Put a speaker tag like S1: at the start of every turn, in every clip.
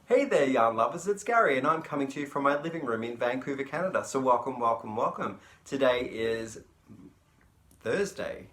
S1: Hey there, yarn lovers, it's Gary, and I'm coming to you from my living room in Vancouver, Canada. So welcome, welcome, welcome. Today is Thursday,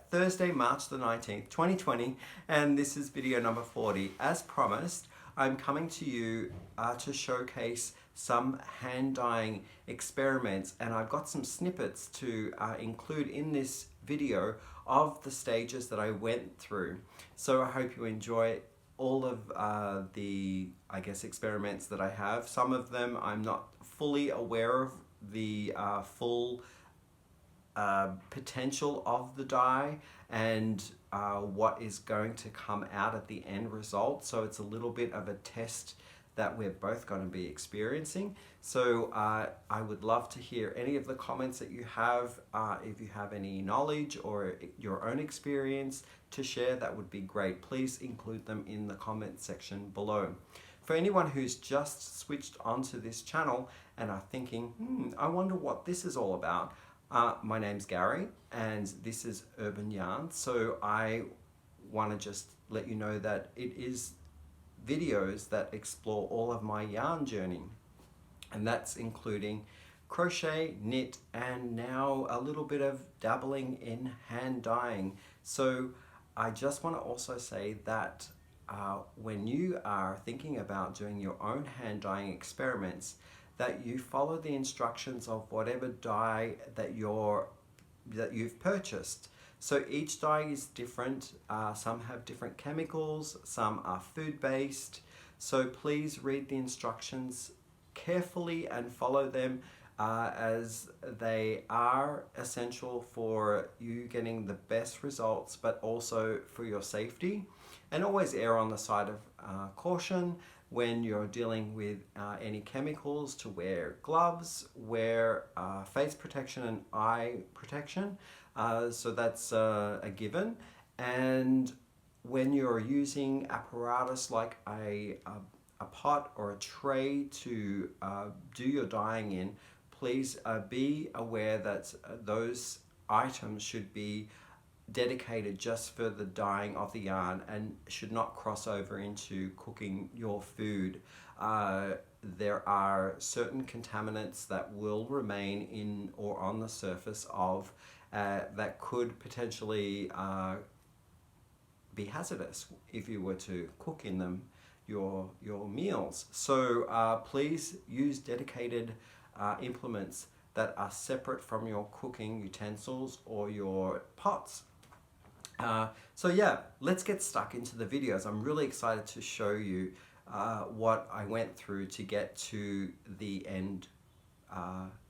S1: Thursday, March the 19th, 2020, and this is video number 40. As promised, I'm coming to you to showcase some hand dyeing experiments, and I've got some snippets to include in this video of the stages that I went through. So I hope you enjoy all of the, experiments that I have. Some of them I'm not fully aware of the full potential of the dye and what is going to come out at the end result. So it's a little bit of a test that we're both going to be experiencing. So I would love to hear any of the comments that you have. If you have any knowledge or your own experience to share, that would be great. Please include them in the comment section below. For anyone who's just switched onto this channel and are thinking, I wonder what this is all about. My name's Gary and this is Urban Yarn. So I want to just let you know that it is videos that explore all of my yarn journey, and that's including crochet, knit, and now a little bit of dabbling in hand dyeing. So I just want to also say that when you are thinking about doing your own hand dyeing experiments, that you follow the instructions of whatever dye that you've purchased. So each dye is different. Some have different chemicals, some are food-based. So please read the instructions carefully and follow them as they are essential for you getting the best results, but also for your safety. And always err on the side of caution when you're dealing with any chemicals, to wear gloves, wear face protection and eye protection. So that's a given. And when you're using apparatus like a pot or a tray to do your dyeing in, please be aware that those items should be dedicated just for the dyeing of the yarn and should not cross over into cooking your food. There are certain contaminants that will remain in or on the surface of that could potentially be hazardous if you were to cook in them your meals. So please use dedicated implements that are separate from your cooking utensils or your pots. So yeah, let's get stuck into the videos. I'm really excited to show you what I went through to get to the end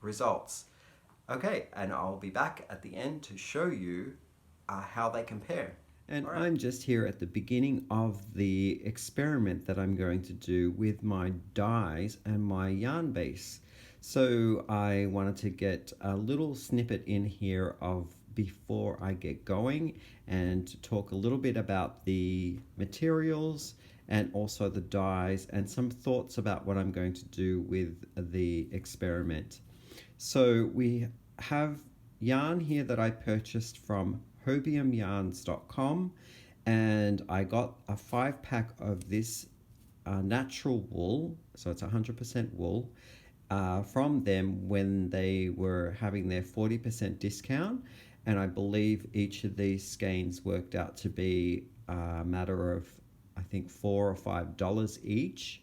S1: results. Okay, and I'll be back at the end to show you how they compare. And right. I'm just here at the beginning of the experiment that I'm going to do with my dyes and my yarn base. So I wanted to get a little snippet in here of before I get going and to talk a little bit about the materials and also the dyes and some thoughts about what I'm going to do with the experiment. So we have yarn here that I purchased from hobiumyarns.com, and I got a 5-pack of this natural wool, so it's 100% wool, from them when they were having their 40% discount, and I believe each of these skeins worked out to be a matter of, I think, $4 or $5 each.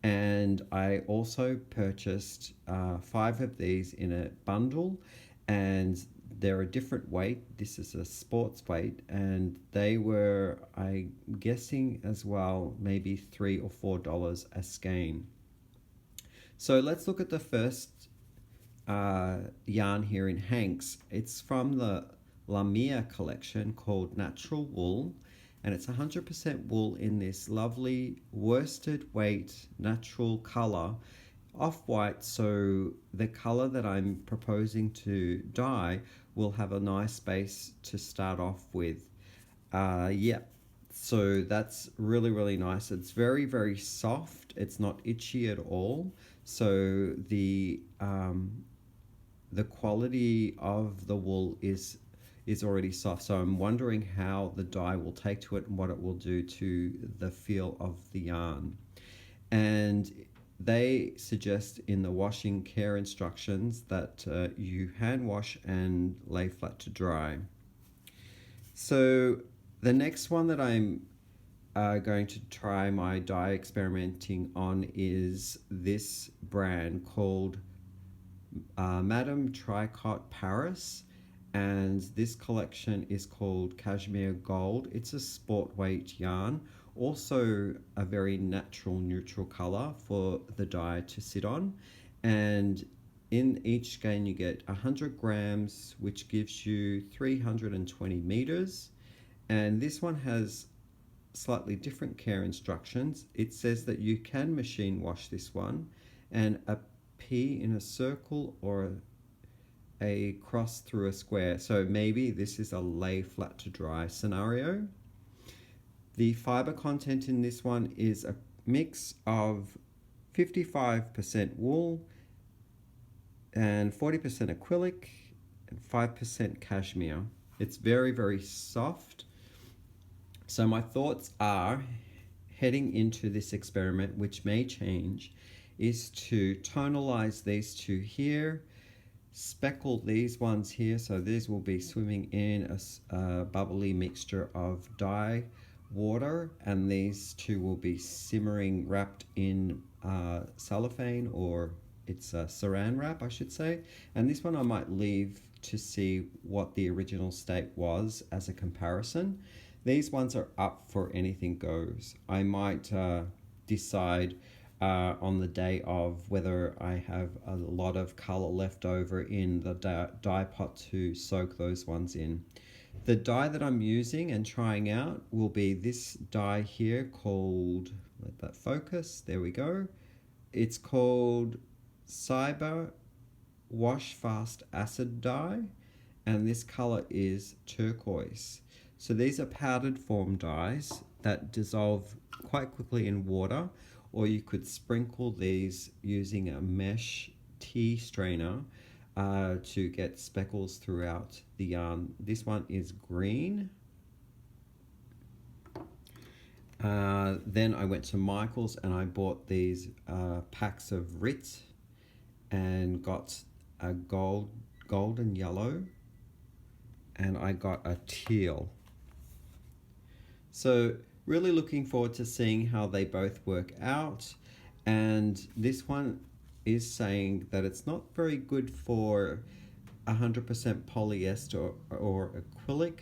S1: And I also purchased 5 of these in a bundle, and they're a different weight. This is a sports weight, and they were, I'm guessing as well, maybe $3 or $4 a skein. So let's look at the first yarn here in Hanks. It's from the Lamia collection called Natural Wool, and it's 100% wool in this lovely worsted weight natural color, off-white. So the color that I'm proposing to dye will have a nice base to start off with. So that's really nice. It's very soft. It's not itchy at all. So the quality of the wool is already soft. So I'm wondering how the dye will take to it and what it will do to the feel of the yarn. And they suggest in the washing care instructions that you hand wash and lay flat to dry. So the next one that I'm going to try my dye experimenting on is this brand called Madame Tricot Paris, and this collection is called Cashmere Gold. It's a sport weight yarn, also a very natural neutral color for the dye to sit on. And in each skein you get 100 grams, which gives you 320 meters. And this one has slightly different care instructions. It says that you can machine wash this one, and a P in a circle or a cross through a square. So maybe this is a lay flat to dry scenario. The fiber content in this one is a mix of 55% wool and 40% acrylic and 5% cashmere. It's very, very soft. So my thoughts are, heading into this experiment, which may change, is to tonalize these two here, speckle these ones here, so these will be swimming in a bubbly mixture of dye water, and these two will be simmering wrapped in cellophane, or it's a saran wrap I should say, and this one I might leave to see what the original state was as a comparison. These ones are up for anything goes. I might decide on the day of whether I have a lot of color left over in the dye pot to soak those ones in. The dye that I'm using and trying out will be this dye here called, let that focus, there we go. It's called Ciba WashFast Acid Dye, and this color is turquoise. So these are powdered form dyes that dissolve quite quickly in water, or you could sprinkle these using a mesh tea strainer to get speckles throughout the yarn. This one is green. Then I went to Michael's and I bought these packs of Rit and got a golden yellow, and I got a teal. So really looking forward to seeing how they both work out. And this one is saying that it's not very good for 100% polyester or acrylic.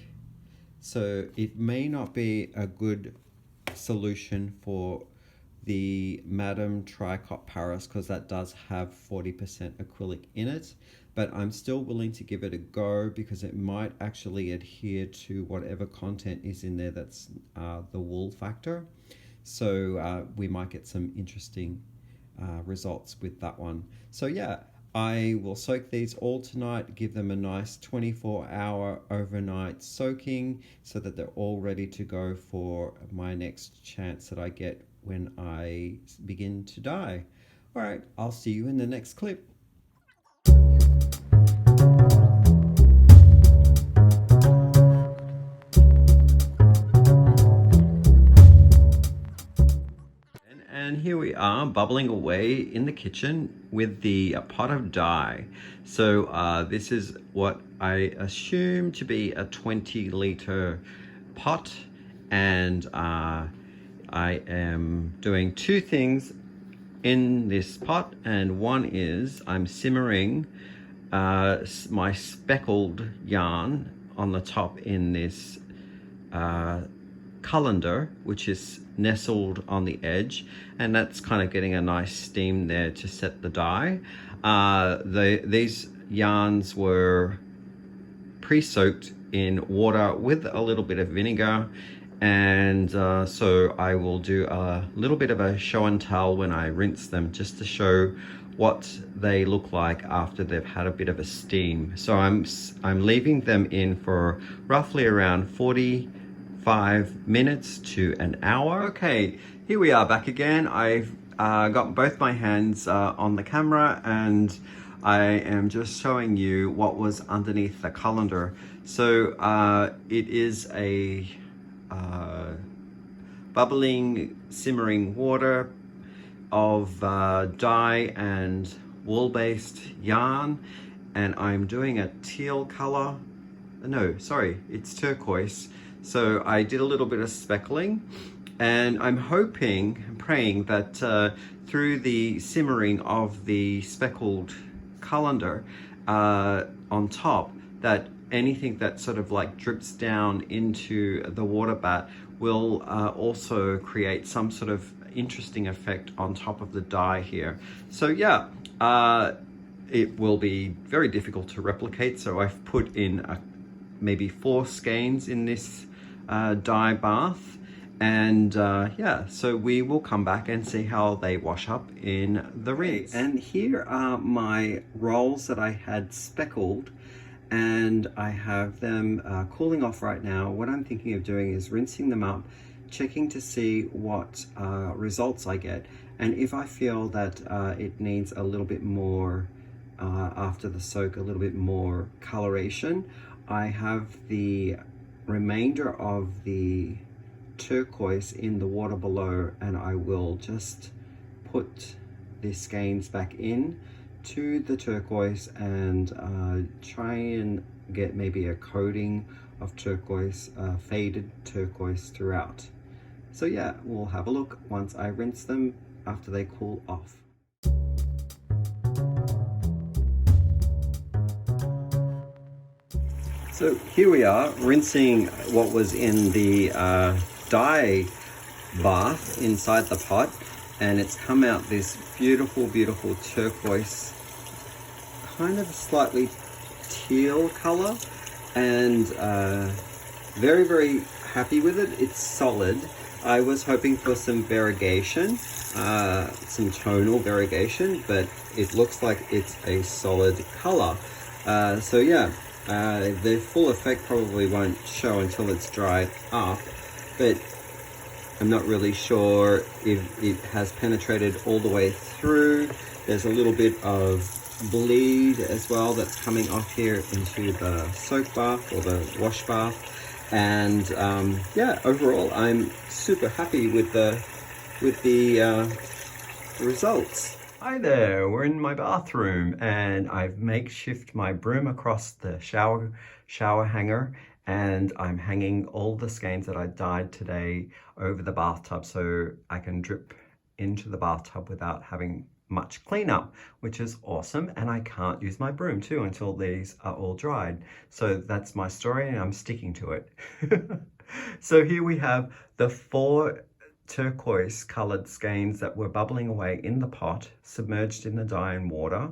S1: So it may not be a good solution for the Madame Tricot Paris, because that does have 40% acrylic in it, but I'm still willing to give it a go because it might actually adhere to whatever content is in there that's the wool factor. So we might get some interesting results with that one. So yeah, I will soak these all tonight, give them a nice 24-hour overnight soaking so that they're all ready to go for my next chance that I get when I begin to dye. All right, I'll see you in the next clip. And here we are bubbling away in the kitchen with the pot of dye. So this is what I assume to be a 20-liter pot, and I am doing two things in this pot, and one is I'm simmering my speckled yarn on the top in this colander, which is nestled on the edge, and that's kind of getting a nice steam there to set the dye. These yarns were pre-soaked in water with a little bit of vinegar, and so I will do a little bit of a show and tell when I rinse them, just to show what they look like after they've had a bit of a steam. So I'm leaving them in for roughly around 45 minutes to an hour. Okay, here we are back again. I've got both my hands on the camera, and I am just showing you what was underneath the colander. So it is a bubbling, simmering water of dye and wool-based yarn, and I'm doing a teal color. No, sorry, it's turquoise. So I did a little bit of speckling, and I'm hoping, praying that through the simmering of the speckled colander on top, that anything that sort of like drips down into the water bath will also create some sort of interesting effect on top of the dye here. So yeah, it will be very difficult to replicate. So I've put in maybe 4 skeins in this dye bath, and yeah, so we will come back and see how they wash up in the rinse. And here are my rolls that I had speckled, and I have them cooling off right now. What I'm thinking of doing is rinsing them up, checking to see what results I get, and if I feel that it needs a little bit more after the soak, a little bit more coloration, I have the remainder of the turquoise in the water below, and I will just put the skeins back in to the turquoise and try and get maybe a coating of turquoise, faded turquoise throughout. So yeah, we'll have a look once I rinse them after they cool off. So here we are, rinsing what was in the dye bath inside the pot, and it's come out this beautiful, beautiful turquoise, kind of slightly teal color, and very, very happy with it. It's solid. I was hoping for some variegation, some tonal variegation, but it looks like it's a solid color. So yeah. The full effect probably won't show until it's dried up, but I'm not really sure if it has penetrated all the way through. There's a little bit of bleed as well that's coming off here into the soak bath or the wash bath, and yeah, overall I'm super happy with the results. Hi there, we're in my bathroom, and I've makeshift my broom across the shower hanger, and I'm hanging all the skeins that I dyed today over the bathtub so I can drip into the bathtub without having much cleanup, which is awesome. And I can't use my broom too until these are all dried. So that's my story, and I'm sticking to it. So here we have the 4 turquoise colored skeins that were bubbling away in the pot, submerged in the dye and water.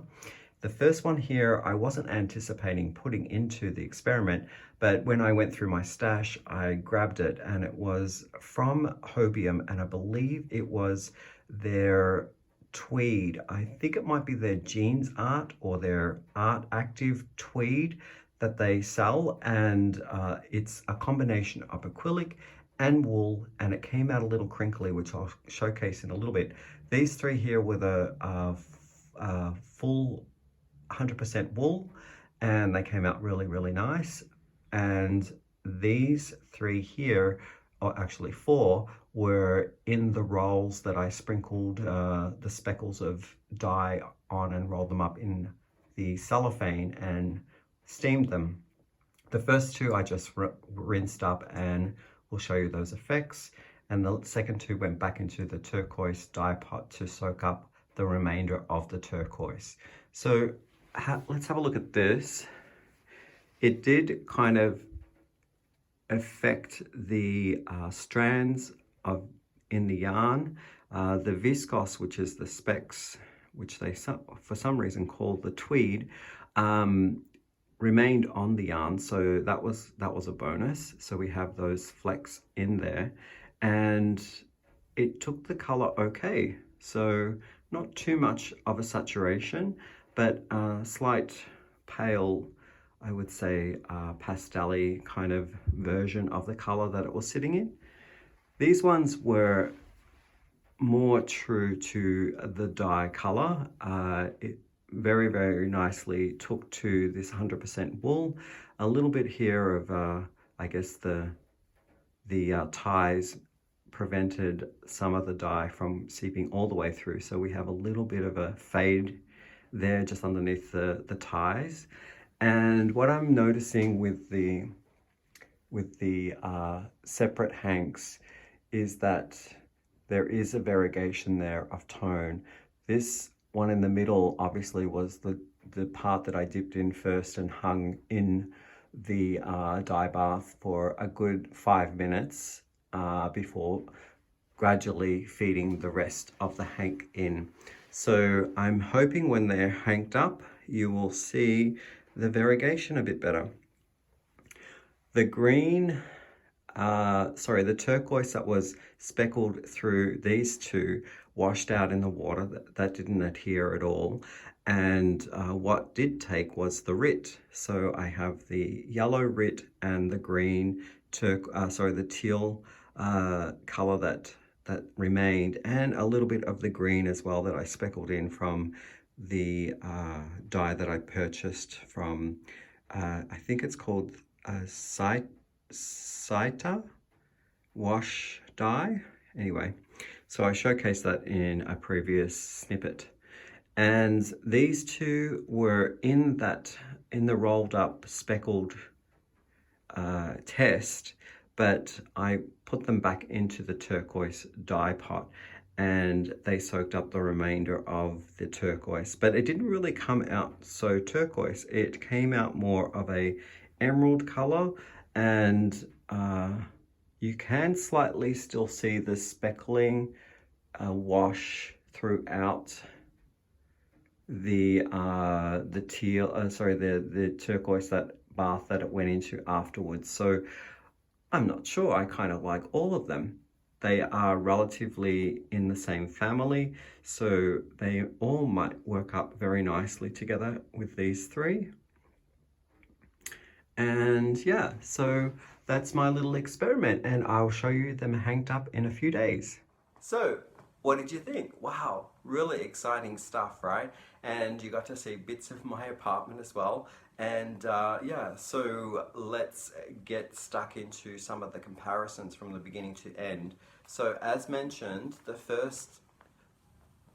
S1: The first one here I wasn't anticipating putting into the experiment, but when I went through my stash I grabbed it, and it was from Hobium, and I believe it was their tweed. I think it might be their jeans art or their art active tweed that they sell, and it's a combination of acrylic and wool, and it came out a little crinkly, which I'll showcase in a little bit. These 3 here were the full 100% wool, and they came out really, really nice. And these 3 here, or actually 4, were in the rolls that I sprinkled the speckles of dye on and rolled them up in the cellophane and steamed them. The first 2 I just rinsed up, and we'll show you those effects, and the second 2 went back into the turquoise dye pot to soak up the remainder of the turquoise. So let's have a look at this. It did kind of affect the strands in the yarn. The viscose, which is the specks, which they for some reason call the tweed, remained on the yarn, so that was a bonus. So we have those flecks in there, and it took the color okay. So not too much of a saturation, but a slight pale, I would say, pastel-y kind of version of the color that it was sitting in. These ones were more true to the dye color. It very, very nicely took to this 100% wool. A little bit here of, I guess, the ties prevented some of the dye from seeping all the way through. So we have a little bit of a fade there just underneath the ties. And what I'm noticing with the separate hanks is that there is a variegation there of tone. This one in the middle obviously was the part that I dipped in first and hung in the dye bath for a good 5 minutes before gradually feeding the rest of the hank in. So I'm hoping when they're hanked up, you will see the variegation a bit better. The green, the turquoise that was speckled through these two washed out in the water. That didn't adhere at all. And what did take was the Rit. So I have the yellow Rit and the green the teal color that remained, and a little bit of the green as well that I speckled in from the dye that I purchased from, I think it's called Ciba Wash Dye. Anyway, so I showcased that in a previous snippet. And these two were in the rolled up speckled test, but I put them back into the turquoise dye pot and they soaked up the remainder of the turquoise. But it didn't really come out so turquoise. It came out more of a emerald color, and you can slightly still see the speckling wash throughout the turquoise bath that it went into afterwards. So I'm not sure. I kind of like all of them. They are relatively in the same family, so they all might work up very nicely together with these three. And yeah, so that's my little experiment, and I'll show you them hanged up in a few days. So what did you think? Wow, really exciting stuff, right? And you got to see bits of my apartment as well. And yeah, so let's get stuck into some of the comparisons from the beginning to end. So as mentioned, the first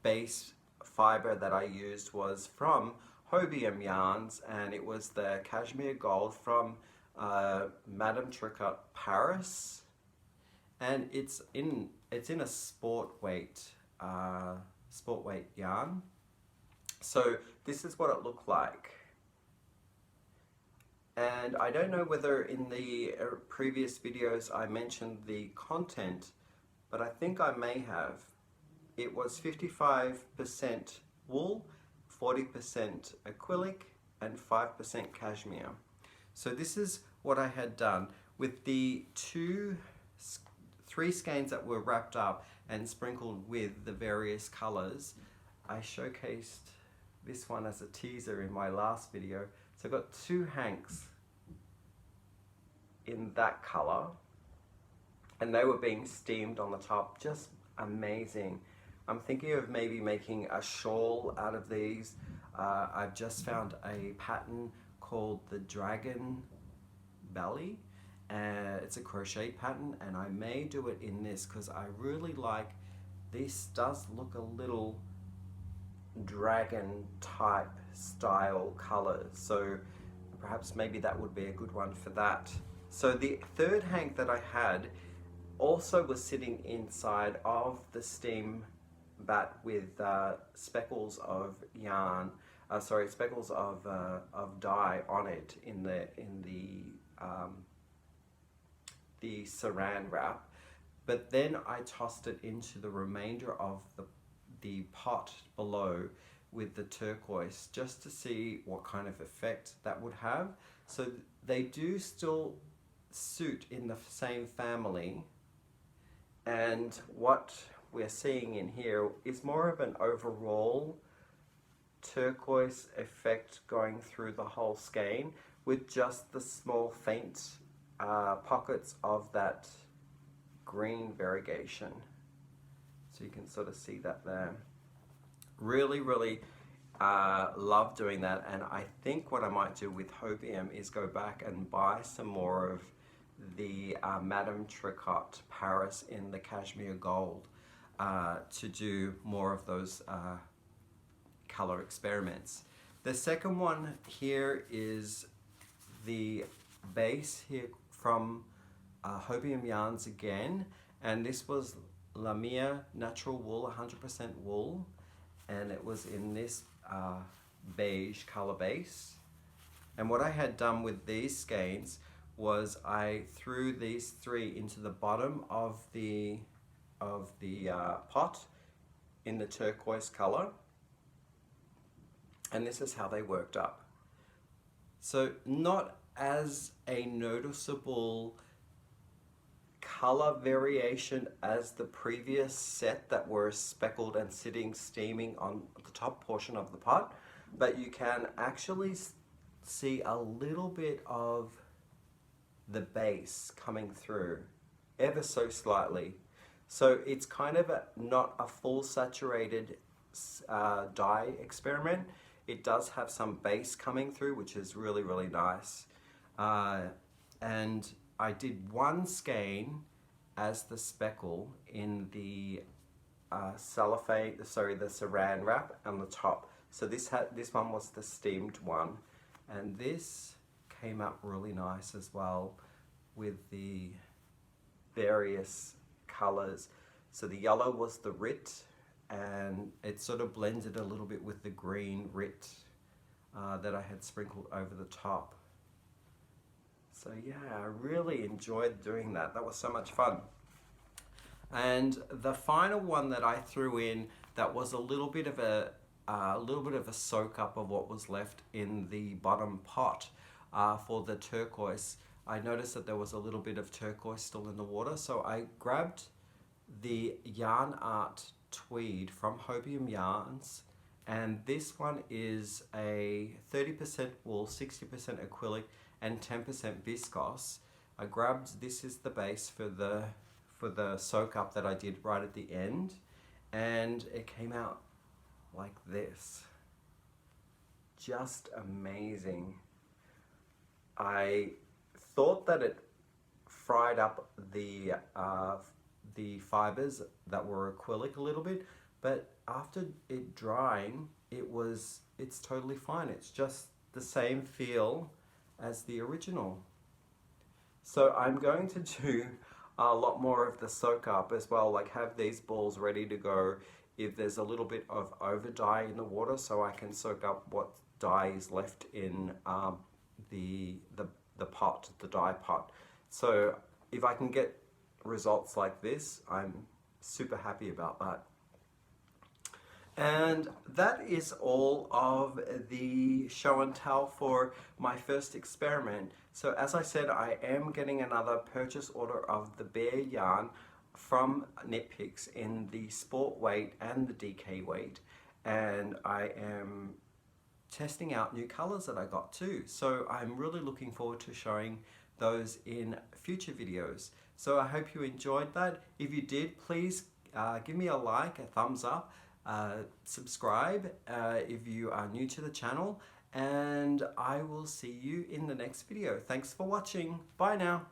S1: base fiber that I used was from Hobium yarns, and it was the Cashmere Gold from Madame Tricotte Paris, and it's in a sport weight yarn. So this is what it looked like. And I don't know whether in the previous videos I mentioned the content, but I think I may have. It was 55% wool, 40% acrylic, and 5% cashmere. So this is what I had done with the three skeins that were wrapped up and sprinkled with the various colors. I showcased this one as a teaser in my last video. So I've got 2 hanks in that color, and they were being steamed on the top. Just amazing. I'm thinking of maybe making a shawl out of these. I've just found a pattern called the Dragon Belly. It's a crochet pattern, and I may do it in this because I really like this. Does look a little dragon type style color, so perhaps maybe that would be a good one for that. So the third hank that I had also was sitting inside of the steam vat with speckles of yarn, speckles of dye on it in the saran wrap. But then I tossed it into the remainder of the pot below with the turquoise, just to see what kind of effect that would have. So they do still suit in the same family, and what we're seeing in here is more of an overall turquoise effect going through the whole skein, with just the small faint pockets of that green variegation. So you can sort of see that there. Really love doing that, and I think what I might do with Hobium is go back and buy some more of the Madame Tricot Paris in the cashmere gold to do more of those color experiments. The second one here is the base here from Hobium yarns again, and this was Lamia natural wool, 100% wool, and it was in this beige color base. And what I had done with these skeins was I threw these three into the bottom of the pot in the turquoise color, and this is how they worked up. So not as a noticeable color variation as the previous set that were speckled and sitting steaming on the top portion of the pot, but you can actually see a little bit of the base coming through ever so slightly. So it's kind of not a full saturated dye experiment. It does have some base coming through, which is really, really nice. And I did one skein as the speckle in the cellophane, sorry, the saran wrap on the top. So this one was the steamed one, and this came up really nice as well with the various colors. So the yellow was the Rit, and it sort of blended a little bit with the green Rit that I had sprinkled over the top. So yeah, I really enjoyed doing that. That was so much fun. And the final one that I threw in that was a little bit of a soak up of what was left in the bottom pot for the turquoise. I noticed that there was a little bit of turquoise still in the water, so I grabbed the Yarn Art Tweed from Hobium Yarns, and this one is a 30% wool, 60% acrylic, and 10% viscose. I grabbed, this is the base for the soak up that I did right at the end, and it came out like this. Just amazing. I thought that it fried up the fibers that were acrylic a little bit, but after it drying, it's totally fine. It's just the same feel as the original. So I'm going to do a lot more of the soak up as well, like have these balls ready to go if there's a little bit of over dye in the water, so I can soak up what dye is left in the pot, the dye pot. So if I can get results like this, I'm super happy about that. And that is all of the show and tell for my first experiment. So as I said, I am getting another purchase order of the Bear yarn from Knit Picks in the sport weight and the DK weight, and I am testing out new colors that I got too. So I'm really looking forward to showing those in future videos. So I hope you enjoyed that. If you did, please give me a like, a thumbs up, subscribe if you are new to the channel, and I will see you in the next video. Thanks for watching. Bye now.